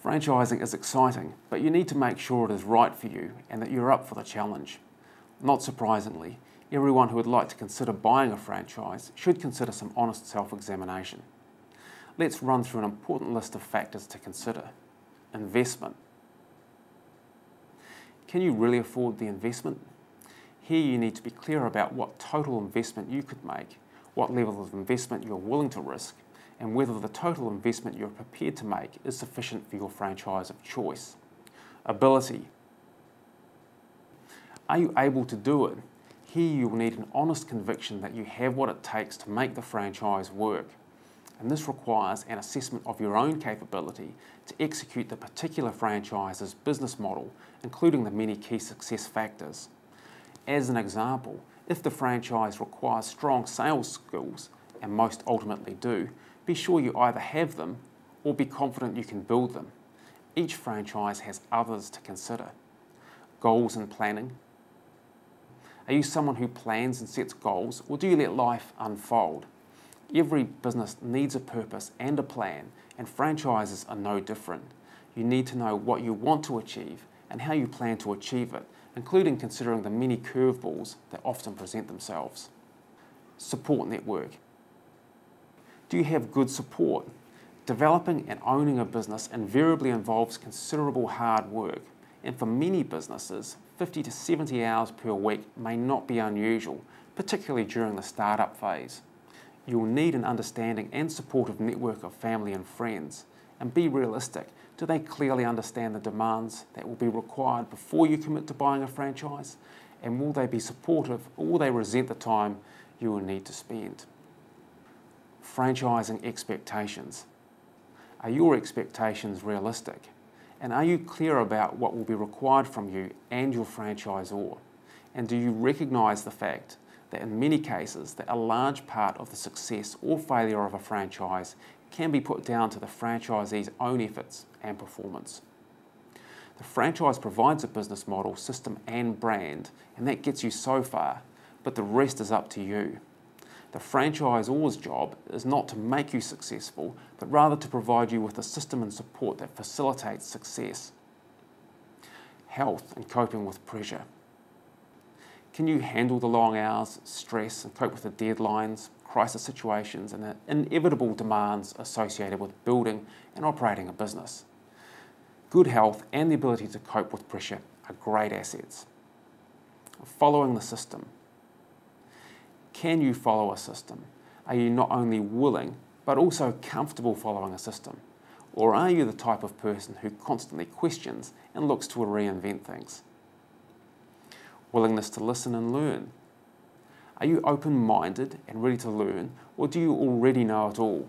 Franchising is exciting, but you need to make sure it is right for you and that you're up for the challenge. Not surprisingly, everyone who would like to consider buying a franchise should consider some honest self-examination. Let's run through an important list of factors to consider. Investment. Can you really afford the investment? Here you need to be clear about what total investment you could make, what level of investment you're willing to risk, and whether the total investment you're prepared to make is sufficient for your franchise of choice. Ability. Are you able to do it? Here you will need an honest conviction that you have what it takes to make the franchise work. And this requires an assessment of your own capability to execute the particular franchise's business model, including the many key success factors. As an example, if the franchise requires strong sales skills, and most ultimately do, be sure you either have them or be confident you can build them. Each franchise has others to consider. Goals and planning. Are you someone who plans and sets goals, or do you let life unfold? Every business needs a purpose and a plan, and franchises are no different. You need to know what you want to achieve and how you plan to achieve it, including considering the many curveballs that often present themselves. Support network. Do you have good support? Developing and owning a business invariably involves considerable hard work, and for many businesses, 50 to 70 hours per week may not be unusual, particularly during the startup phase. You will need an understanding and supportive network of family and friends, and be realistic. Do they clearly understand the demands that will be required before you commit to buying a franchise? And will they be supportive, or will they resent the time you will need to spend? Franchising expectations. Are your expectations realistic? And are you clear about what will be required from you and your franchisor? And do you recognise the fact that in many cases that a large part of the success or failure of a franchise can be put down to the franchisee's own efforts and performance? The franchise provides a business model, system and brand, and that gets you so far, but the rest is up to you. The franchisor's job is not to make you successful, but rather to provide you with a system and support that facilitates success. Health and coping with pressure. Can you handle the long hours, stress, and cope with the deadlines, crisis situations, and the inevitable demands associated with building and operating a business? Good health and the ability to cope with pressure are great assets. Following the system. Can you follow a system? Are you not only willing, but also comfortable following a system? Or are you the type of person who constantly questions and looks to reinvent things? Willingness to listen and learn. Are you open-minded and ready to learn, or do you already know it all?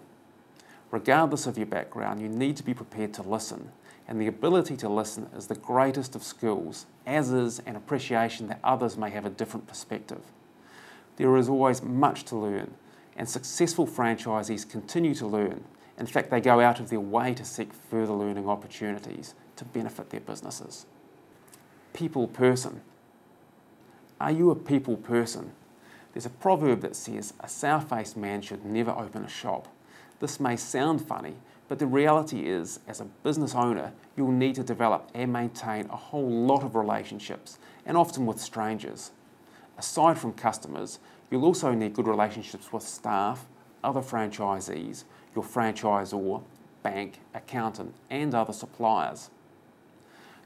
Regardless of your background, you need to be prepared to listen, and the ability to listen is the greatest of skills, as is an appreciation that others may have a different perspective. There is always much to learn, and successful franchisees continue to learn. In fact, they go out of their way to seek further learning opportunities to benefit their businesses. People person. Are you a people person? There's a proverb that says, a sour-faced man should never open a shop. This may sound funny, but the reality is, as a business owner, you'll need to develop and maintain a whole lot of relationships, and often with strangers. Aside from customers, you'll also need good relationships with staff, other franchisees, your franchisor, bank, accountant, and other suppliers.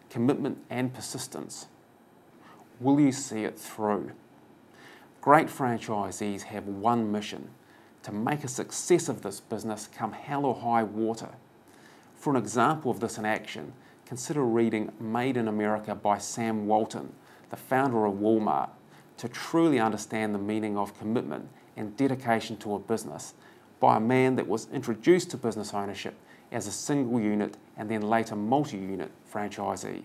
Commitment and persistence. Will you see it through? Great franchisees have one mission: to make a success of this business come hell or high water. For an example of this in action, consider reading Made in America by Sam Walton, the founder of Walmart, to truly understand the meaning of commitment and dedication to a business by a man that was introduced to business ownership as a single unit and then later multi-unit franchisee.